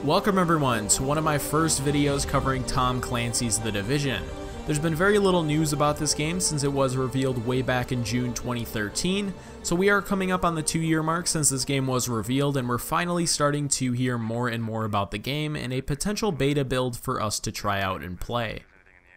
Welcome everyone to one of my first videos covering Tom Clancy's The Division. There's been very little news about this game since it was revealed way back in June 2013, so we are coming up on the 2-year mark since this game was revealed, and we're finally starting to hear more and more about the game and a potential beta build for us to try out and play.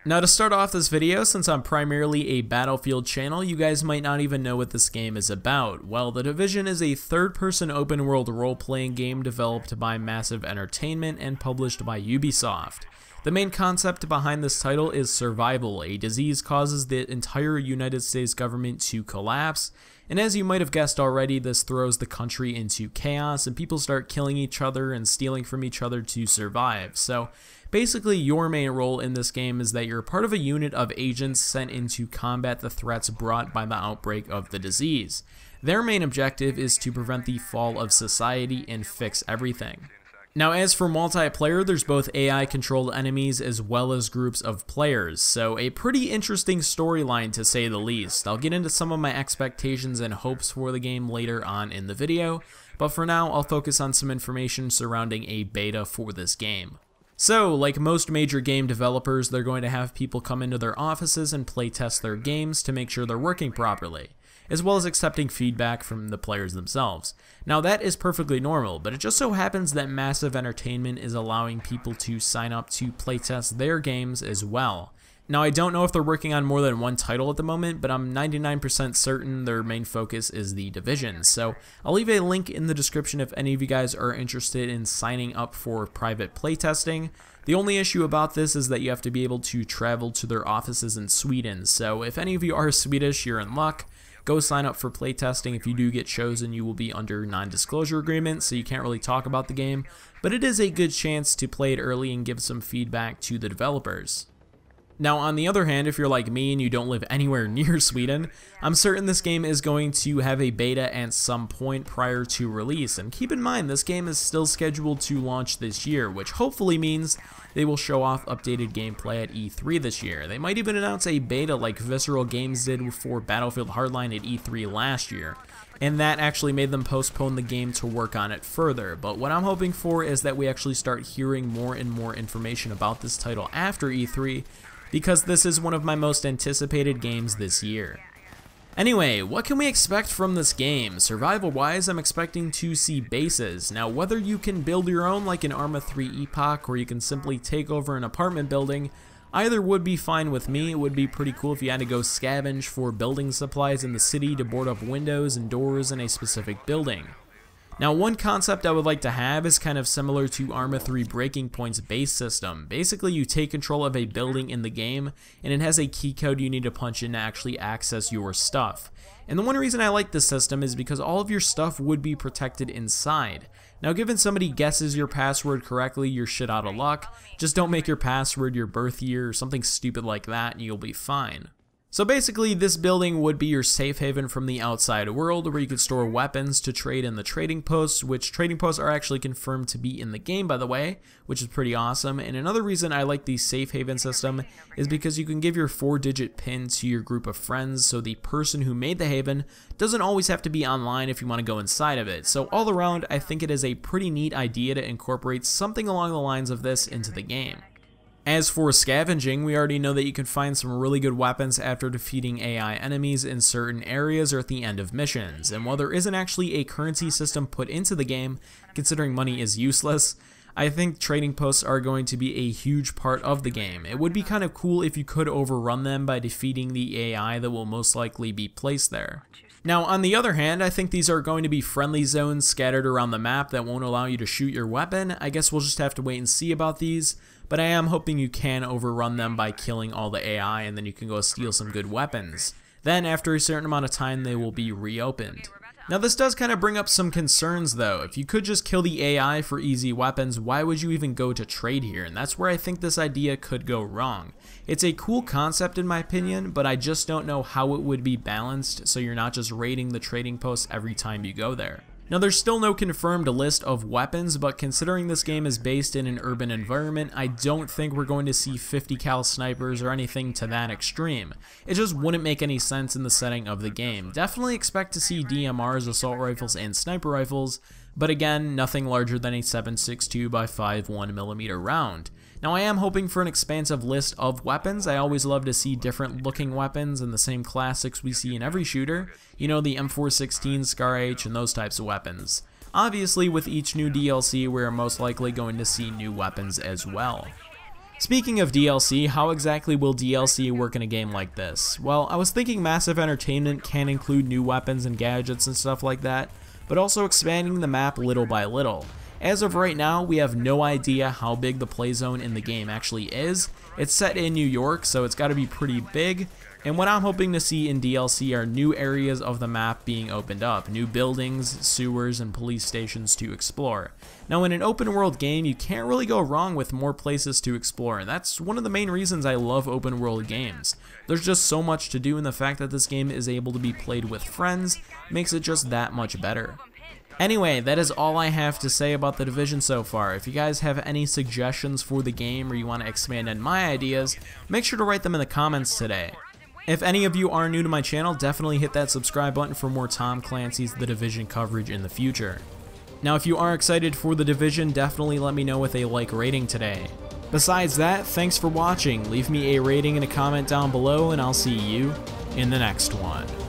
Now to start off this video, since I'm primarily a Battlefield channel, you guys might not even know what this game is about. Well, The Division is a third-person open-world role-playing game developed by Massive Entertainment and published by Ubisoft. The main concept behind this title is survival. A disease causes the entire United States government to collapse, and as you might have guessed already, this throws the country into chaos and people start killing each other and stealing from each other to survive. So basically, your main role in this game is that you're part of a unit of agents sent in to combat the threats brought by the outbreak of the disease. Their main objective is to prevent the fall of society and fix everything. Now, as for multiplayer, there's both AI-controlled enemies as well as groups of players, so a pretty interesting storyline to say the least. I'll get into some of my expectations and hopes for the game later on in the video, but for now, I'll focus on some information surrounding a beta for this game. So, like most major game developers, they're going to have people come into their offices and playtest their games to make sure they're working properly, as well as accepting feedback from the players themselves. Now that is perfectly normal, but it just so happens that Massive Entertainment is allowing people to sign up to playtest their games as well. Now I don't know if they're working on more than one title at the moment, but I'm 99% certain their main focus is The Division, so I'll leave a link in the description if any of you guys are interested in signing up for private playtesting. The only issue about this is that you have to be able to travel to their offices in Sweden, so if any of you are Swedish, you're in luck. Go sign up for playtesting. If you do get chosen, you will be under non-disclosure agreement, so you can't really talk about the game, but it is a good chance to play it early and give some feedback to the developers. Now, on the other hand, if you're like me and you don't live anywhere near Sweden, I'm certain this game is going to have a beta at some point prior to release, and keep in mind this game is still scheduled to launch this year, which hopefully means they will show off updated gameplay at E3 this year. They might even announce a beta like Visceral Games did for Battlefield Hardline at E3 last year, and that actually made them postpone the game to work on it further. But what I'm hoping for is that we actually start hearing more and more information about this title after E3, because this is one of my most anticipated games this year. Anyway, what can we expect from this game? Survival-wise, I'm expecting to see bases. Now, whether you can build your own like in Arma 3 Epoch, or you can simply take over an apartment building, either would be fine with me. It would be pretty cool if you had to go scavenge for building supplies in the city to board up windows and doors in a specific building. Now, one concept I would like to have is kind of similar to Arma 3 Breaking Point's base system. Basically, you take control of a building in the game, and it has a key code you need to punch in to actually access your stuff. And the one reason I like this system is because all of your stuff would be protected inside. Now, given somebody guesses your password correctly, you're shit out of luck. Just don't make your password your birth year or something stupid like that, and you'll be fine. So basically, this building would be your safe haven from the outside world, where you could store weapons to trade in the trading posts, which trading posts are actually confirmed to be in the game, by the way, which is pretty awesome. And another reason I like the safe haven system is because you can give your 4-digit PIN to your group of friends, so the person who made the haven doesn't always have to be online if you want to go inside of it. So all around, I think it is a pretty neat idea to incorporate something along the lines of this into the game. As for scavenging, we already know that you can find some really good weapons after defeating AI enemies in certain areas or at the end of missions, and while there isn't actually a currency system put into the game, considering money is useless, I think trading posts are going to be a huge part of the game. It would be kind of cool if you could overrun them by defeating the AI that will most likely be placed there. Now, on the other hand, I think these are going to be friendly zones scattered around the map that won't allow you to shoot your weapon. I guess we'll just have to wait and see about these, but I am hoping you can overrun them by killing all the AI, and then you can go steal some good weapons. Then, after a certain amount of time, they will be reopened. Now, this does kind of bring up some concerns though. If you could just kill the AI for easy weapons, why would you even go to trade here? And that's where I think this idea could go wrong. It's a cool concept in my opinion, but I just don't know how it would be balanced so you're not just raiding the trading posts every time you go there. Now, there's still no confirmed list of weapons, but considering this game is based in an urban environment, I don't think we're going to see 50 cal snipers or anything to that extreme. It just wouldn't make any sense in the setting of the game. Definitely expect to see DMRs, assault rifles, and sniper rifles, but again, nothing larger than a 7.62 by 5.1mm round. Now I am hoping for an expansive list of weapons. I always love to see different looking weapons and the same classics we see in every shooter. You know, the M416, Scar H, and those types of weapons. Obviously, with each new DLC, we're most likely going to see new weapons as well. Speaking of DLC, how exactly will DLC work in a game like this? Well, I was thinking Massive Entertainment can include new weapons and gadgets and stuff like that, but also expanding the map little by little. As of right now, we have no idea how big the play zone in the game actually is. It's set in New York, so it's got to be pretty big, and what I'm hoping to see in DLC are new areas of the map being opened up, new buildings, sewers, and police stations to explore. Now in an open world game, you can't really go wrong with more places to explore, and that's one of the main reasons I love open world games. There's just so much to do, and the fact that this game is able to be played with friends makes it just that much better. Anyway, that is all I have to say about The Division so far. If you guys have any suggestions for the game or you want to expand on my ideas, make sure to write them in the comments today. If any of you are new to my channel, definitely hit that subscribe button for more Tom Clancy's The Division coverage in the future. Now if you are excited for The Division, definitely let me know with a like rating today. Besides that, thanks for watching, leave me a rating and a comment down below, and I'll see you in the next one.